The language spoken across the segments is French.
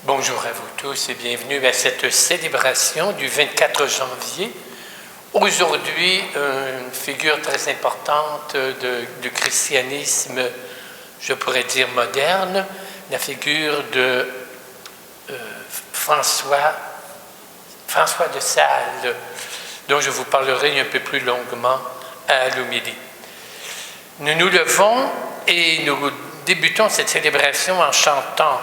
Bonjour à vous tous et bienvenue à cette célébration du 24 janvier. Aujourd'hui, une figure très importante du christianisme, je pourrais dire moderne, la figure de François de Sales, dont je vous parlerai un peu plus longuement à l'homélie. Nous nous levons et nous débutons cette célébration en chantant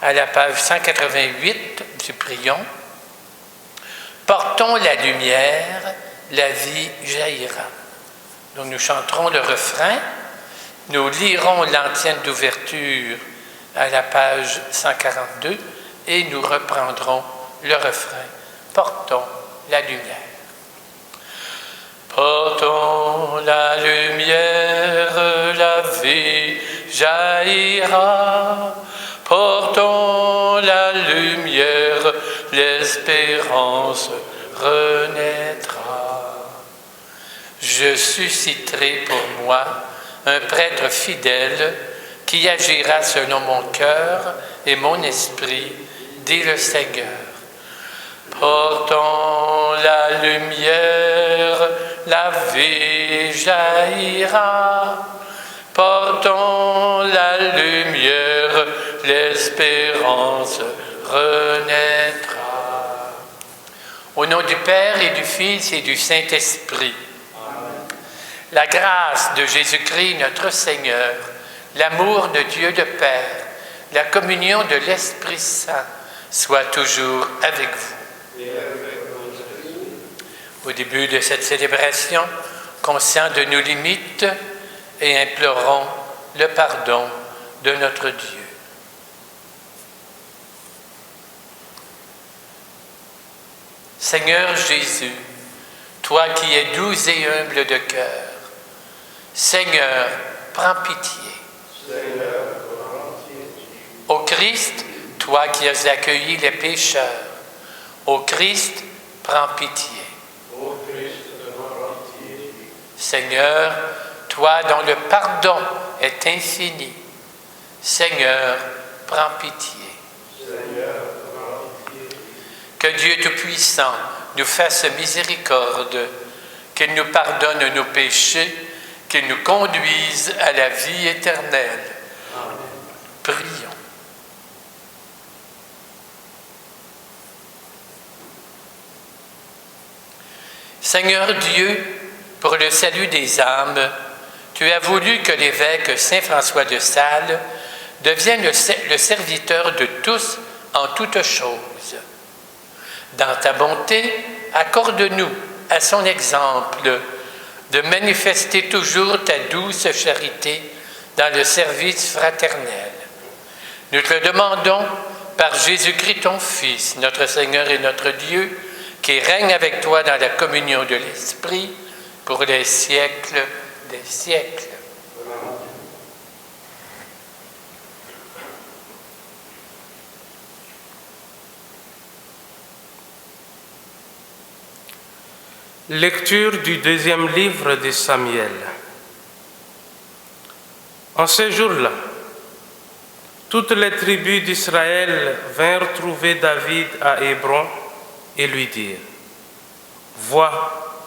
à la page 188 du Prion. Portons la lumière, la vie jaillira. Donc nous chanterons le refrain, nous lirons l'antienne d'ouverture à la page 142 et nous reprendrons le refrain. Portons la lumière. Portons la lumière, la vie jaillira. Portons la lumière, l'espérance renaîtra. Je susciterai pour moi un prêtre fidèle qui agira selon mon cœur et mon esprit, dit le Seigneur. Portons la lumière, la vie jaillira. Portons la lumière, l'espérance renaîtra. Au nom du Père et du Fils et du Saint-Esprit, amen. La grâce de Jésus-Christ notre Seigneur, l'amour de Dieu le Père, la communion de l'Esprit Saint soit toujours avec vous. Au début de cette célébration, conscients de nos limites et implorons le pardon de notre Dieu. Seigneur Jésus, toi qui es doux et humble de cœur, Seigneur, prends pitié. Seigneur, prends pitié. Ô Christ, toi qui as accueilli les pécheurs, ô Christ, prends pitié. Ô Christ, prends pitié. Seigneur, toi dont le pardon est infini, Seigneur, prends pitié. Seigneur, prends pitié. Que Dieu Tout-Puissant nous fasse miséricorde, qu'il nous pardonne nos péchés, qu'il nous conduise à la vie éternelle. Amen. Prions. Seigneur Dieu, pour le salut des âmes, tu as voulu que l'évêque Saint François de Sales devienne le serviteur de tous en toutes choses. Dans ta bonté, accorde-nous, à son exemple, de manifester toujours ta douce charité dans le service fraternel. Nous te le demandons par Jésus-Christ ton Fils, notre Seigneur et notre Dieu, qui règne avec toi dans la communion de l'Esprit pour les siècles des siècles. Lecture du deuxième livre de Samuel. En ce jour-là, toutes les tribus d'Israël vinrent trouver David à Hébron et lui dirent : « Vois,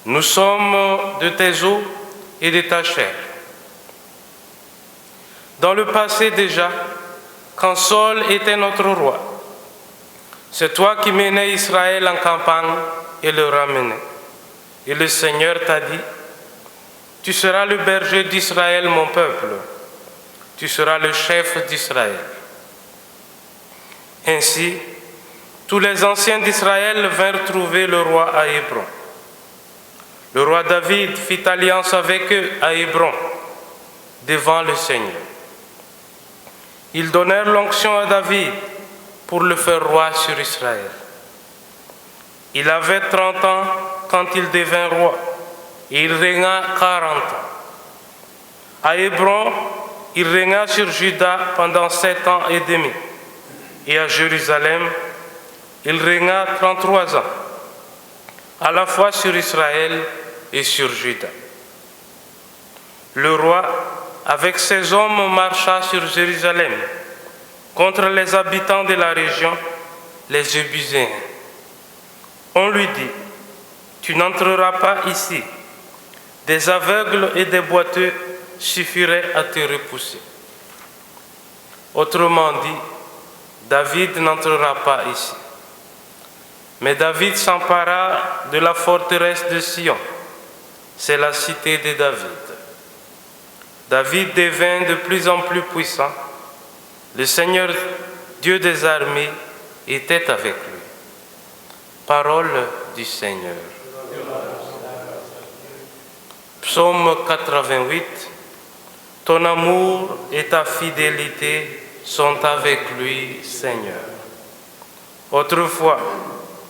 nous sommes de tes os et de ta chair. Dans le passé déjà, quand Saul était notre roi, c'est toi qui menais Israël en campagne et le ramenais. Et le Seigneur t'a dit : tu seras le berger d'Israël, mon peuple. Tu seras le chef d'Israël. Ainsi, tous les anciens d'Israël vinrent trouver le roi à Hébron. Le roi David fit alliance avec eux à Hébron, devant le Seigneur. Ils donnèrent l'onction à David pour le faire roi sur Israël. Il avait 30 ans quand il devint roi, et il régna 40 ans. À Hébron, il régna sur Juda pendant 7 ans et demi, et à Jérusalem, il régna 33 ans, à la fois sur Israël et sur Juda. Le roi, avec ses hommes, marcha sur Jérusalem, contre les habitants de la région, les Jébuséens. On lui dit, tu n'entreras pas ici. Des aveugles et des boiteux suffiraient à te repousser. Autrement dit, David n'entrera pas ici. Mais David s'empara de la forteresse de Sion. C'est la cité de David. David devint de plus en plus puissant. Le Seigneur, Dieu des armées, était avec lui. Parole du Seigneur. Psaume 88. Ton amour et ta fidélité sont avec lui, Seigneur. Autrefois,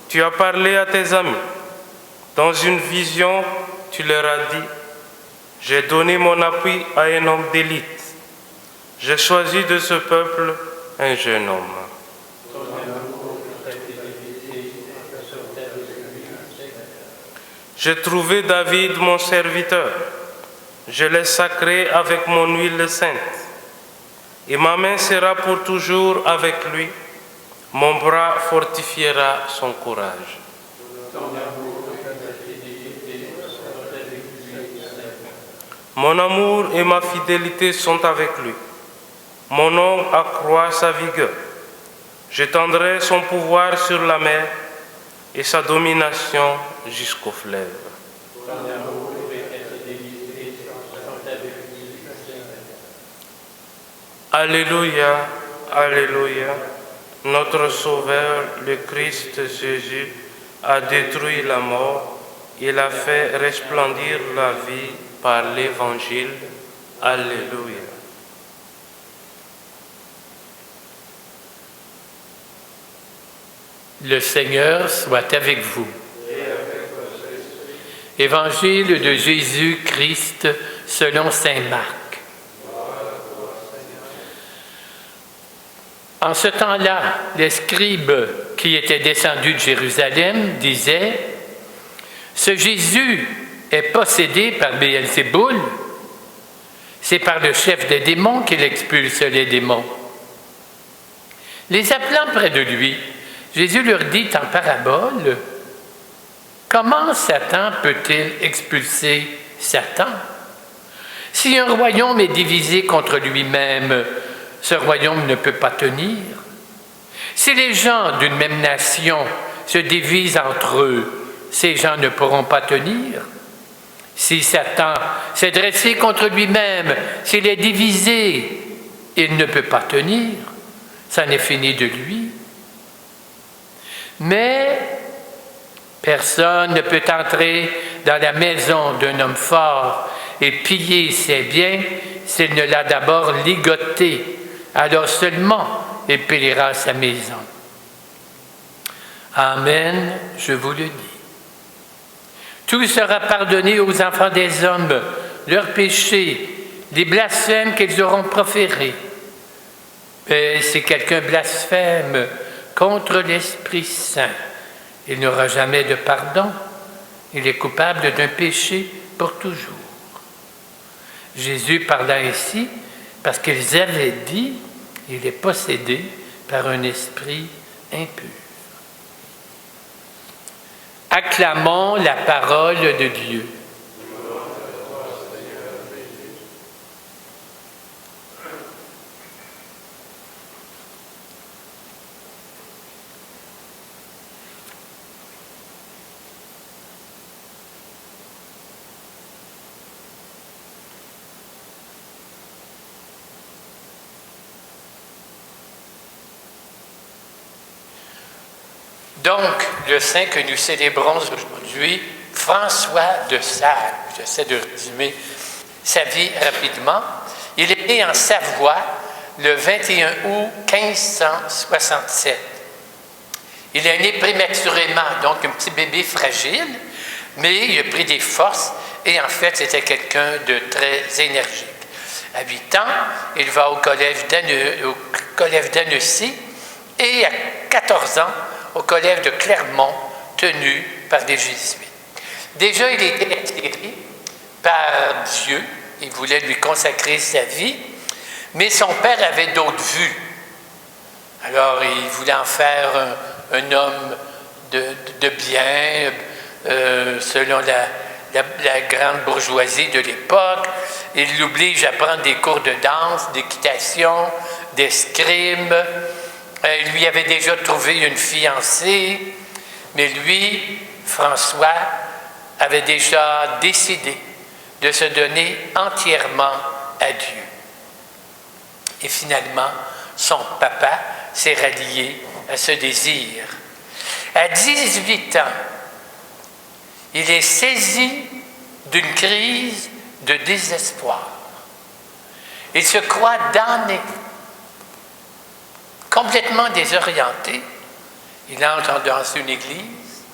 tu as parlé à tes amis. Dans une vision, tu leur as dit, j'ai donné mon appui à un homme d'élite. J'ai choisi de ce peuple un jeune homme. J'ai trouvé David, mon serviteur. Je l'ai sacré avec mon huile sainte. Et ma main sera pour toujours avec lui. Mon bras fortifiera son courage. Mon amour et ma fidélité sont avec lui. Mon nom accroît sa vigueur. J'étendrai son pouvoir sur la mer et sa domination jusqu'au fleuve. Alléluia, Alléluia. Notre Sauveur, le Christ Jésus, a détruit la mort. Il a fait resplendir la vie par l'Évangile. Alléluia. Le Seigneur soit avec vous. Évangile de Jésus-Christ selon saint Marc. En ce temps-là, les scribes qui étaient descendus de Jérusalem disaient, « Ce Jésus est possédé par Béelzéboul. C'est par le chef des démons qu'il expulse les démons. » Les appelant près de lui, Jésus leur dit en parabole, « Comment Satan peut-il expulser Satan? Si un royaume est divisé contre lui-même, ce royaume ne peut pas tenir. Si les gens d'une même nation se divisent entre eux, ces gens ne pourront pas tenir. Si Satan s'est dressé contre lui-même, s'il est divisé, il ne peut pas tenir. Ça n'est fini de lui. Mais personne ne peut entrer dans la maison d'un homme fort et piller ses biens s'il ne l'a d'abord ligoté. Alors seulement il pillera sa maison. Amen, je vous le dis. Tout sera pardonné aux enfants des hommes, leurs péchés, les blasphèmes qu'ils auront proférés. Mais si quelqu'un blasphème contre l'Esprit Saint, il n'aura jamais de pardon. Il est coupable d'un péché pour toujours. Jésus parla ainsi parce qu'ils avaient dit qu'il est possédé par un esprit impur. Acclamons la parole de Dieu. Donc, le saint que nous célébrons aujourd'hui, François de Sales, j'essaie de résumer sa vie rapidement. Il est né en Savoie le 21 août 1567. Il est né prématurément, donc un petit bébé fragile, mais il a pris des forces et en fait, c'était quelqu'un de très énergique. À 8 ans, il va au collège d'Annecy et à 14 ans, au collège de Clermont, tenu par des jésuites. Déjà, il était attiré par Dieu, il voulait lui consacrer sa vie, mais son père avait d'autres vues. Alors, il voulait en faire un homme de bien, selon la grande bourgeoisie de l'époque. Il l'oblige à prendre des cours de danse, d'équitation, d'escrime. Il lui avait déjà trouvé une fiancée, mais lui, François, avait déjà décidé de se donner entièrement à Dieu. Et finalement, son papa s'est rallié à ce désir. À 18 ans, il est saisi d'une crise de désespoir. Il se croit damné, complètement désorienté. Il entre dans une église,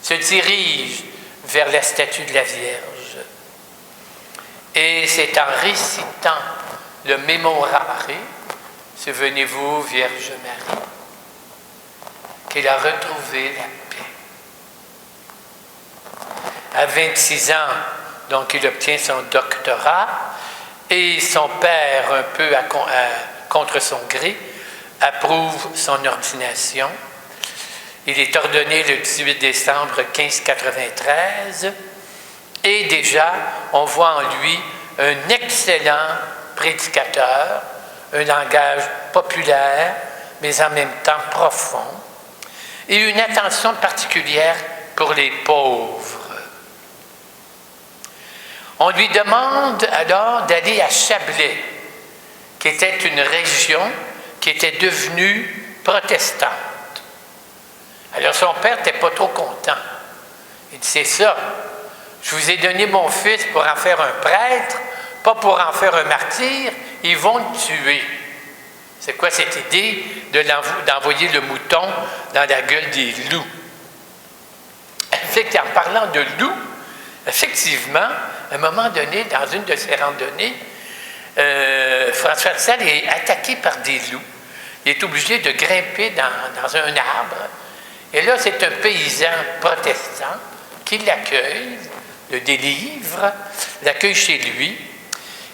se dirige vers la statue de la Vierge. Et c'est en récitant le Mémorare, souvenez-vous, Vierge Marie, qu'il a retrouvé la paix. À 26 ans, donc, il obtient son doctorat et son père, un peu contre son gré, approuve son ordination. Il est ordonné le 18 décembre 1593 et déjà, on voit en lui un excellent prédicateur, un langage populaire, mais en même temps profond, et une attention particulière pour les pauvres. On lui demande alors d'aller à Chablais, qui était une région qui était devenue protestante. Alors son père n'était pas trop content. Il dit, c'est ça, je vous ai donné mon fils pour en faire un prêtre, pas pour en faire un martyr, ils vont le tuer. C'est quoi cette idée d'envoyer le mouton dans la gueule des loups? En parlant de loups, effectivement, à un moment donné, dans une de ses randonnées, François de Sales est attaqué par des loups. Il est obligé de grimper dans un arbre. Et là, c'est un paysan protestant qui l'accueille, le délivre, l'accueille chez lui.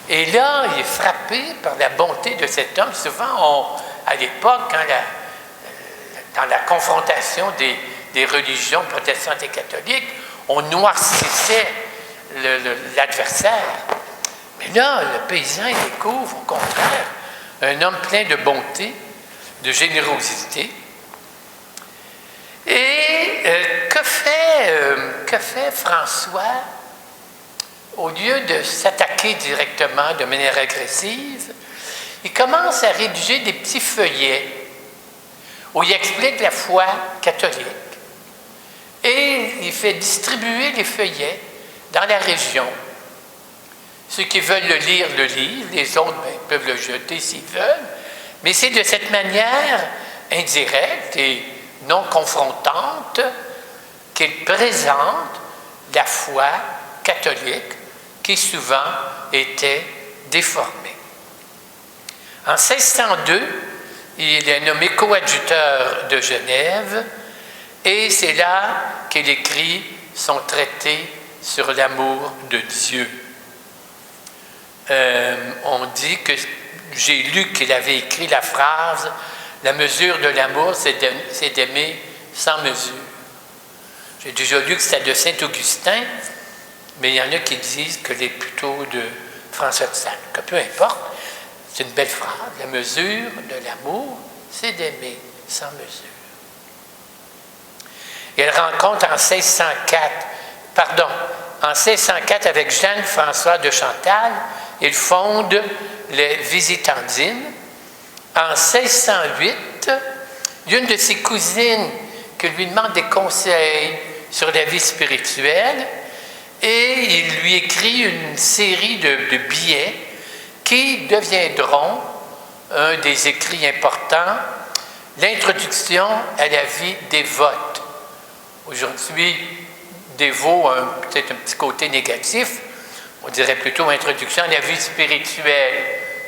Et là, il est frappé par la bonté de cet homme. Souvent, à l'époque, dans la confrontation des religions protestantes et catholiques, on noircissait l'adversaire. Mais là, le paysan, il découvre, au contraire, un homme plein de bonté, de générosité. Et que fait François? Au lieu de s'attaquer directement de manière agressive, il commence à rédiger des petits feuillets où il explique la foi catholique. Et il fait distribuer les feuillets dans la région. Ceux qui veulent le lire, le lisent. Les autres peuvent le jeter s'ils veulent. Mais c'est de cette manière indirecte et non confrontante qu'il présente la foi catholique qui souvent était déformée. En 1602, il est nommé coadjuteur de Genève et c'est là qu'il écrit son traité sur l'amour de Dieu. On dit que j'ai lu qu'il avait écrit la phrase « La mesure de l'amour, c'est d'aimer sans mesure ». J'ai déjà lu que c'était de Saint-Augustin, mais il y en a qui disent que c'est plutôt de François de Sales. Que peu importe, c'est une belle phrase. La mesure de l'amour, c'est d'aimer sans mesure. Et elle rencontre en 1604 avec Jeanne-François de Chantal, il fonde les Visitandines. En 1608, une de ses cousines qui lui demande des conseils sur la vie spirituelle et il lui écrit une série de billets qui deviendront un des écrits importants, l'introduction à la vie dévote. Aujourd'hui, dévot a peut-être un petit côté négatif, on dirait plutôt introduction à la vie spirituelle,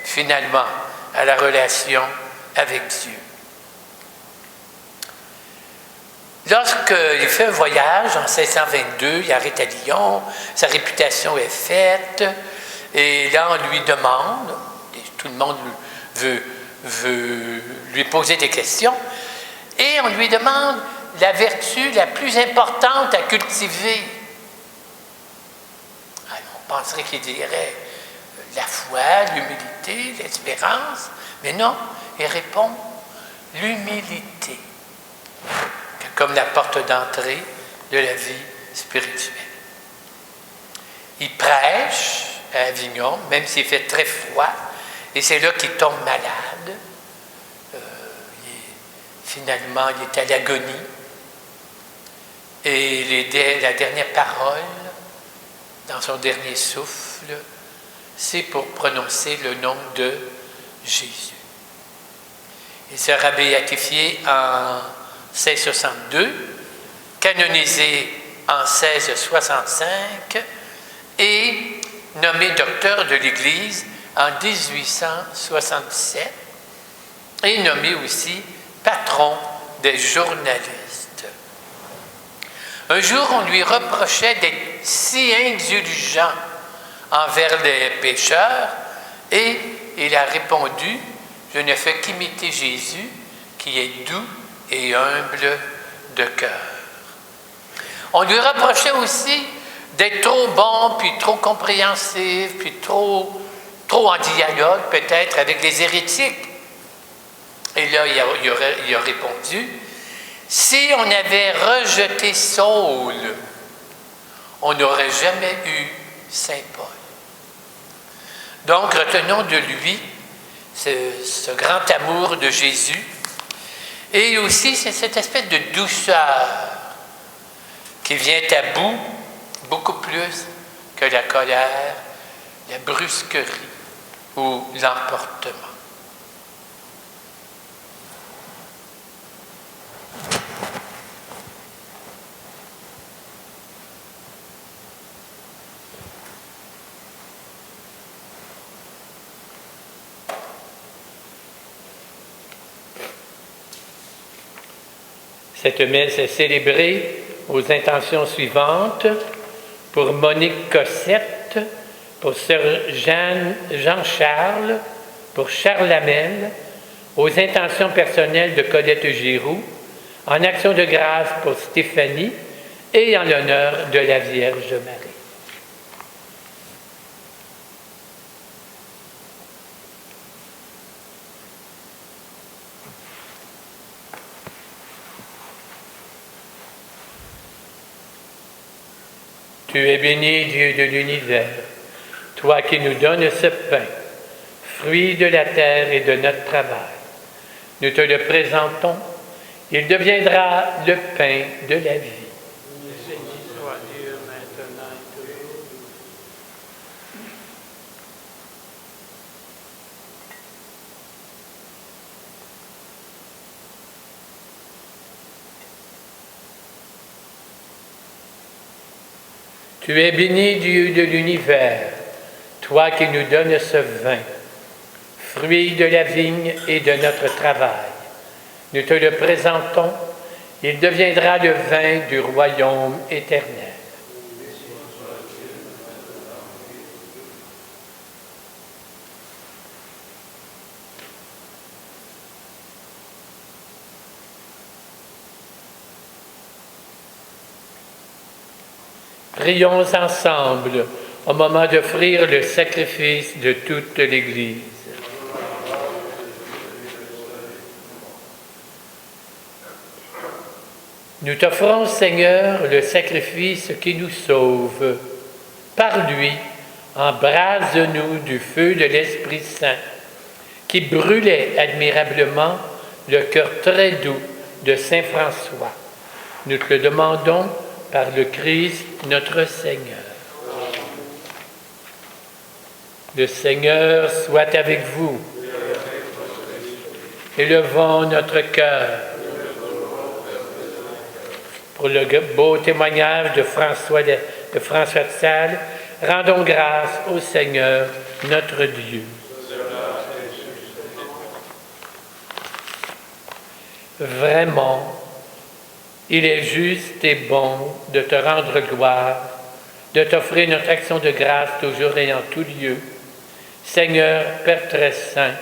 finalement, à la relation avec Dieu. Lorsqu'il fait un voyage en 1622, il arrête à Lyon, sa réputation est faite, et là on lui demande, tout le monde veut veut lui poser des questions et on lui demande la vertu la plus importante à cultiver. Alors, on penserait qu'il dirait la foi, l'humilité, l'espérance, mais non, il répond l'humilité, comme la porte d'entrée de la vie spirituelle. Il prêche à Avignon, même s'il fait très froid, et c'est là qu'il tombe malade. Finalement, il est à l'agonie. Et la dernière parole, dans son dernier souffle, c'est pour prononcer le nom de Jésus. Il sera béatifié en 1662, canonisé en 1665 et nommé docteur de l'Église en 1877 et nommé aussi patron des journalistes. Un jour, on lui reprochait d'être si indulgent envers les pécheurs et il a répondu « Je ne fais qu'imiter Jésus qui est doux et humble de cœur. » On lui reprochait aussi d'être trop bon, puis trop compréhensif, puis trop en dialogue peut-être avec les hérétiques. Et là, il a répondu, « Si on avait rejeté Saul, on n'aurait jamais eu Saint Paul. » Donc, retenons de lui ce grand amour de Jésus et aussi c'est cette espèce de douceur qui vient à bout beaucoup plus que la colère, la brusquerie ou l'emportement. Cette messe est célébrée aux intentions suivantes pour Monique Cossette, pour Sœur Jean-Charles, pour Charles Lamel, aux intentions personnelles de Colette Giroux, en action de grâce pour Stéphanie et en l'honneur de la Vierge Marie. Tu es béni, Dieu de l'univers, toi qui nous donnes ce pain, fruit de la terre et de notre travail. Nous te le présentons, il deviendra le pain de la vie. Béni soit Dieu maintenant et toujours. Tu es béni, Dieu de l'univers, toi qui nous donnes ce vin, fruit de la vigne et de notre travail. Nous te le présentons, il deviendra le vin du royaume éternel. Prions ensemble au moment d'offrir le sacrifice de toute l'Église. Nous t'offrons, Seigneur, le sacrifice qui nous sauve. Par lui, embrase-nous du feu de l'Esprit Saint, qui brûlait admirablement le cœur très doux de Saint François. Nous te le demandons par le Christ notre Seigneur. Le Seigneur soit avec vous. Élevons notre cœur. Pour le beau témoignage de François de Sales, rendons grâce au Seigneur notre Dieu. Vraiment, il est juste et bon de te rendre gloire, de t'offrir notre action de grâce toujours et en tout lieu. Seigneur, Père très saint,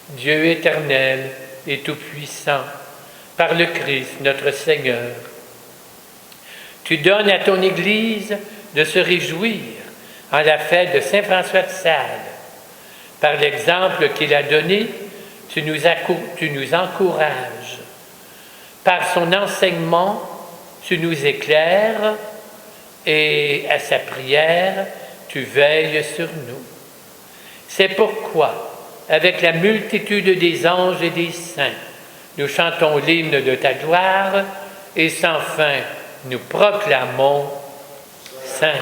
Dieu éternel et tout-puissant, par le Christ notre Seigneur. Tu donnes à ton Église de se réjouir en la fête de Saint François de Sales. Par l'exemple qu'il a donné, tu nous encourages. Par son enseignement, tu nous éclaires et à sa prière, tu veilles sur nous. C'est pourquoi, avec la multitude des anges et des saints, nous chantons l'hymne de ta gloire et sans fin nous proclamons Saint,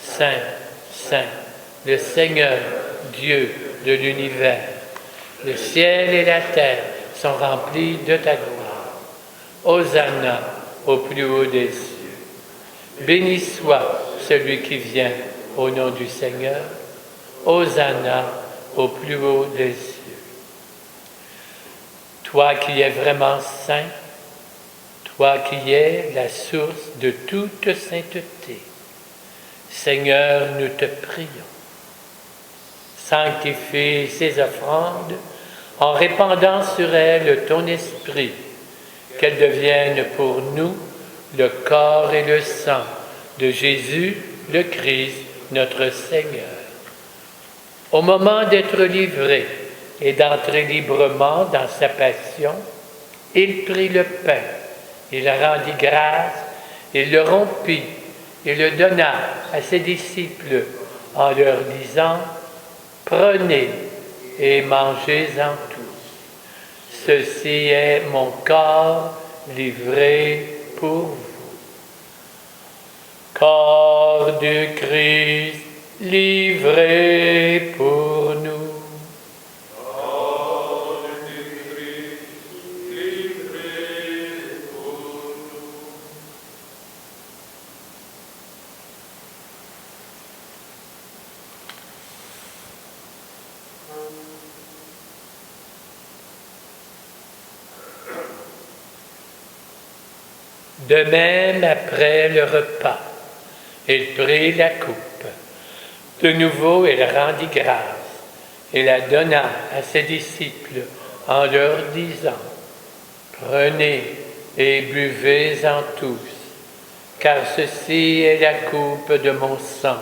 Saint, Saint, le Seigneur, Dieu de l'univers. Le ciel et la terre sont remplis de ta gloire. Hosanna au plus haut des cieux. Béni soit celui qui vient au nom du Seigneur. Hosanna au plus haut des cieux. Toi qui es vraiment saint, toi qui es la source de toute sainteté, Seigneur, nous te prions. Sanctifie ces offrandes en répandant sur elles ton esprit, qu'elles deviennent pour nous le corps et le sang de Jésus, le Christ, notre Seigneur. Au moment d'être livré et d'entrer librement dans sa passion, il prit le pain, il rendit grâce, il le rompit et le donna à ses disciples en leur disant « Prenez et mangez-en tous. Ceci est mon corps livré pour vous. » Corps du Christ livré pour nous. Corps du Christ livré pour nous. De même, après le repas, il prit la coupe. De nouveau, il rendit grâce et la donna à ses disciples en leur disant « Prenez et buvez-en tous, car ceci est la coupe de mon sang,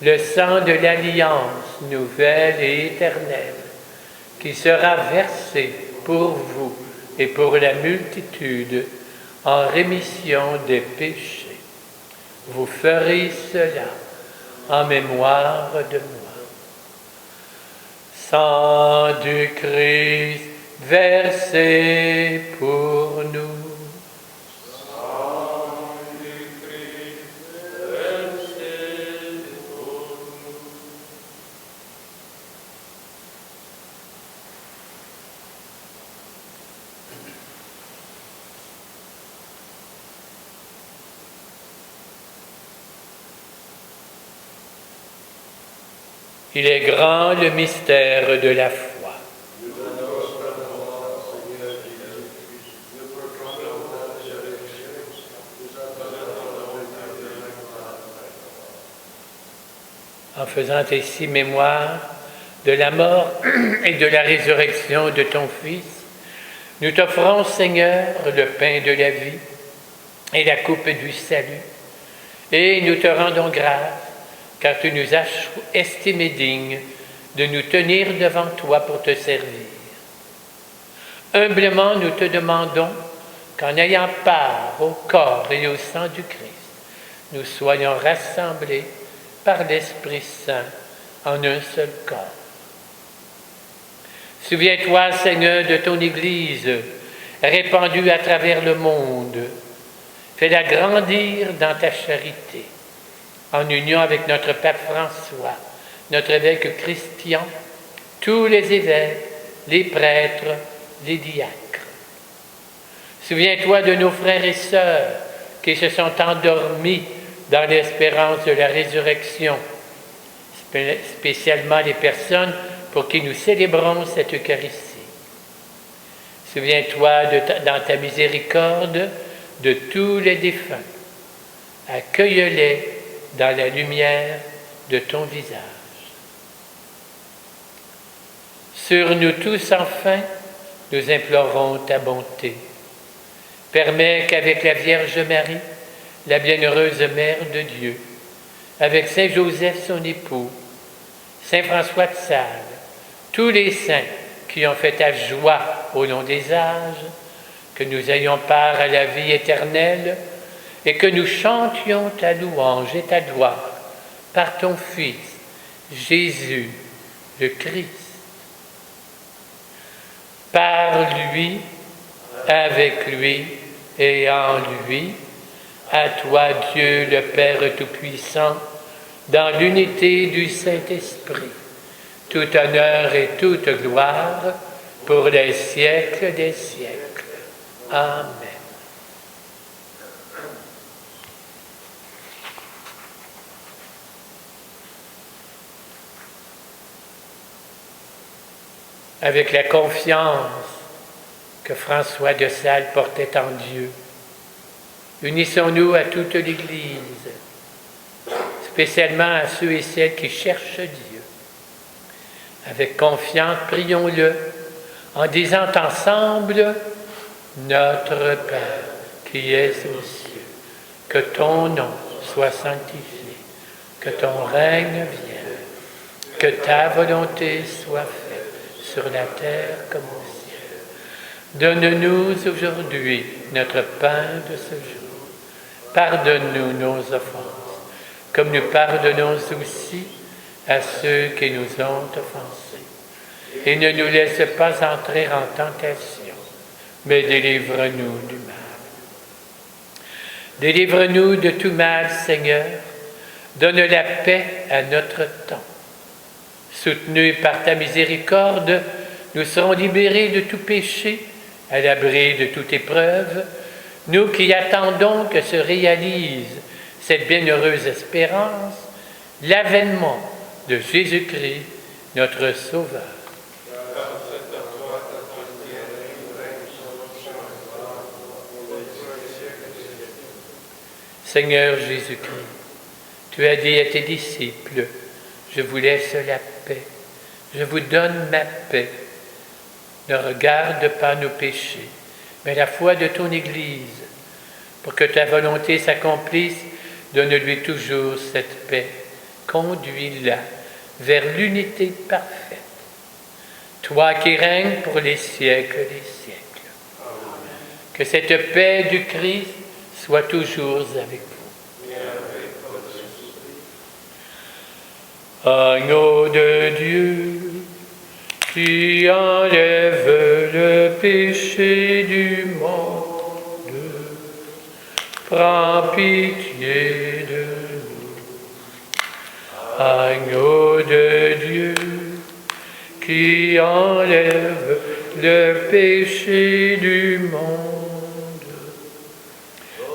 le sang de l'alliance nouvelle et éternelle, qui sera versé pour vous et pour la multitude en rémission des péchés. Vous ferez cela en mémoire de moi. » Sang du Christ versé pour nous. Sang du Christ versé pour nous. Il est grand le mystère de la foi. En faisant ainsi mémoire de la mort et de la résurrection de ton Fils, nous t'offrons, Seigneur, le pain de la vie et la coupe du salut, et nous te rendons grâce, car tu nous as estimés dignes de nous tenir devant toi pour te servir. Humblement, nous te demandons qu'en ayant part au corps et au sang du Christ, nous soyons rassemblés par l'Esprit Saint en un seul corps. Souviens-toi, Seigneur, de ton Église répandue à travers le monde. Fais-la grandir dans ta charité, en union avec notre Pape François, notre évêque Christian, tous les évêques, les prêtres, les diacres. Souviens-toi de nos frères et sœurs qui se sont endormis dans l'espérance de la résurrection, spécialement les personnes pour qui nous célébrons cette Eucharistie. Souviens-toi dans ta miséricorde de tous les défunts. Accueille-les dans la lumière de ton visage. Sur nous tous, enfin, nous implorons ta bonté. Permets qu'avec la Vierge Marie, la bienheureuse Mère de Dieu, avec Saint Joseph son époux, Saint François de Sales, tous les saints qui ont fait ta joie au long des âges, que nous ayons part à la vie éternelle et que nous chantions ta louange et ta gloire par ton Fils, Jésus, le Christ. Par lui, avec lui et en lui, à toi Dieu le Père Tout-Puissant, dans l'unité du Saint-Esprit, tout honneur et toute gloire pour les siècles des siècles. Amen. Avec la confiance que François de Sales portait en Dieu, unissons-nous à toute l'Église, spécialement à ceux et celles qui cherchent Dieu. Avec confiance, prions-le en disant ensemble « Notre Père qui es aux cieux, que ton nom soit sanctifié, que ton règne vienne, que ta volonté soit faite sur la terre comme au ciel. Donne-nous aujourd'hui notre pain de ce jour. Pardonne-nous nos offenses, comme nous pardonnons aussi à ceux qui nous ont offensés. Et ne nous laisse pas entrer en tentation, mais délivre-nous du mal. Délivre-nous de tout mal, Seigneur. Donne la paix à notre temps. Soutenus par ta miséricorde, nous serons libérés de tout péché, à l'abri de toute épreuve, nous qui attendons que se réalise cette bienheureuse espérance, l'avènement de Jésus-Christ, notre Sauveur. Seigneur Jésus-Christ, tu as dit à tes disciples, je vous laisse la paix, je vous donne ma paix. Ne regarde pas nos péchés, mais la foi de ton Église. Pour que ta volonté s'accomplisse, donne-lui toujours cette paix. Conduis-la vers l'unité parfaite. Toi qui règnes pour les siècles des siècles. Que cette paix du Christ soit toujours avec vous. Agneau de Dieu, qui enlève le péché du monde, prends pitié de nous. Agneau de Dieu, qui enlève le péché du monde,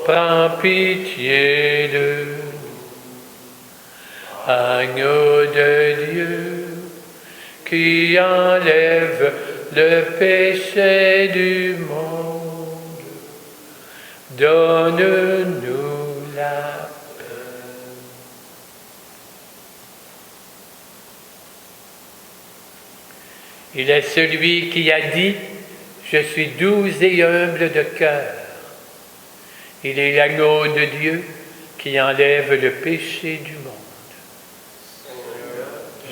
prends pitié de nous. Agneau de Dieu, qui enlève le péché du monde, donne-nous la paix. Il est celui qui a dit « Je suis doux et humble de cœur ». Il est l'agneau de Dieu qui enlève le péché du monde.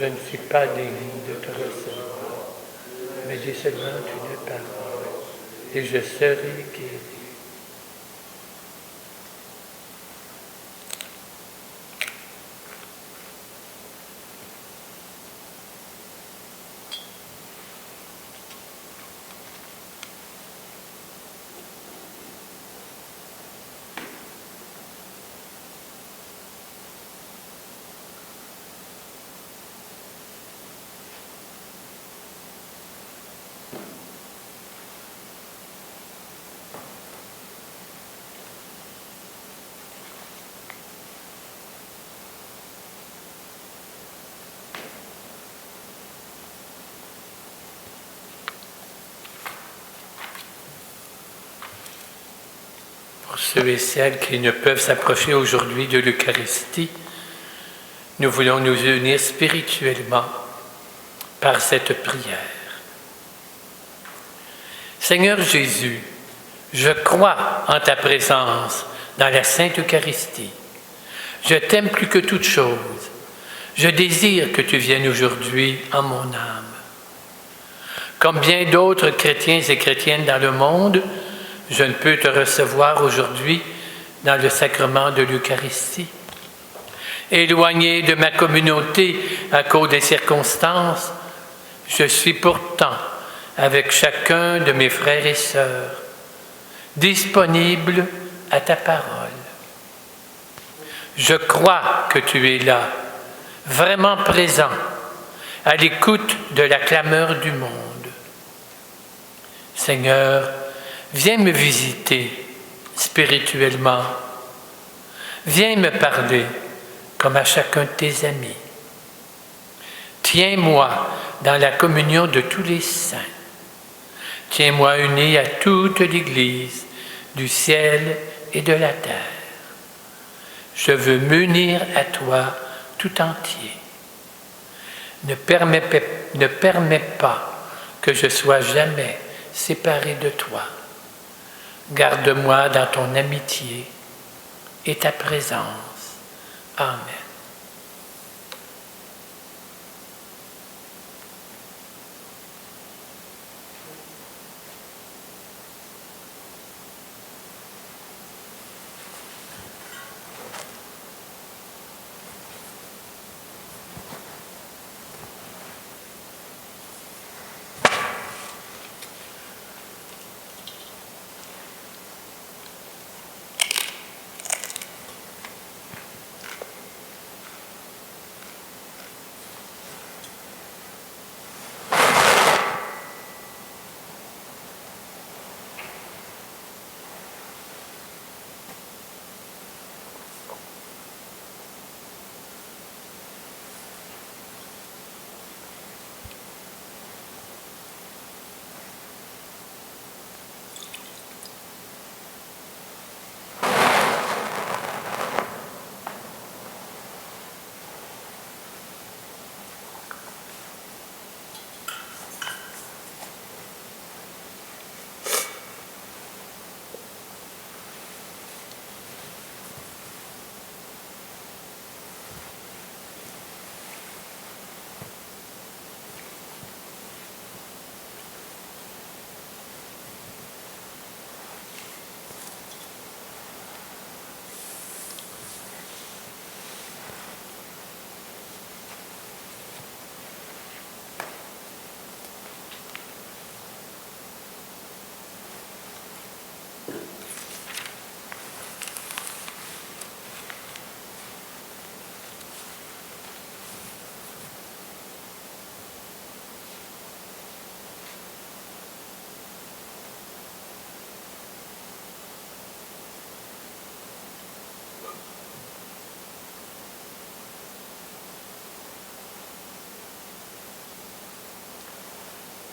Je ne suis pas digne de te recevoir, mais dis seulement une parole, et je serai guéri. Pour ceux et celles qui ne peuvent s'approcher aujourd'hui de l'Eucharistie, nous voulons nous unir spirituellement par cette prière. Seigneur Jésus, je crois en ta présence dans la Sainte Eucharistie. Je t'aime plus que toute chose. Je désire que tu viennes aujourd'hui en mon âme. Comme bien d'autres chrétiens et chrétiennes dans le monde, je ne peux te recevoir aujourd'hui dans le sacrement de l'Eucharistie. Éloigné de ma communauté à cause des circonstances, je suis pourtant avec chacun de mes frères et sœurs, disponible à ta parole. Je crois que tu es là, vraiment présent, à l'écoute de la clameur du monde. Seigneur, viens me visiter spirituellement. Viens me parler comme à chacun de tes amis. Tiens-moi dans la communion de tous les saints. Tiens-moi uni à toute l'Église du ciel et de la terre. Je veux m'unir à toi tout entier. Ne permets pas que je sois jamais séparé de toi. Garde-moi dans ton amitié et ta présence. Amen.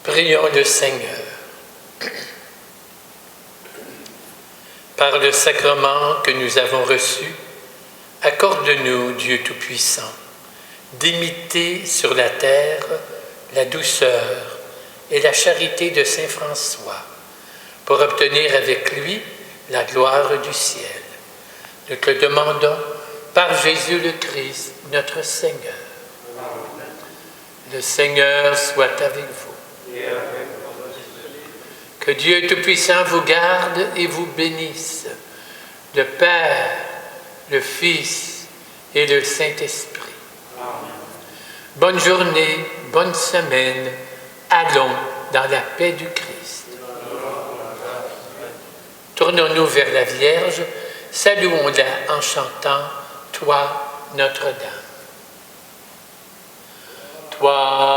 Prions le Seigneur. Par le sacrement que nous avons reçu, accorde-nous, Dieu Tout-Puissant, d'imiter sur la terre la douceur et la charité de Saint François, pour obtenir avec lui la gloire du ciel. Nous te le demandons par Jésus le Christ, notre Seigneur. Le Seigneur soit avec vous. Que Dieu Tout-Puissant vous garde et vous bénisse, le Père, le Fils et le Saint-Esprit. Bonne journée, bonne semaine, allons dans la paix du Christ. Tournons-nous vers la Vierge, saluons-la en chantant « Toi, Notre-Dame ». Toi,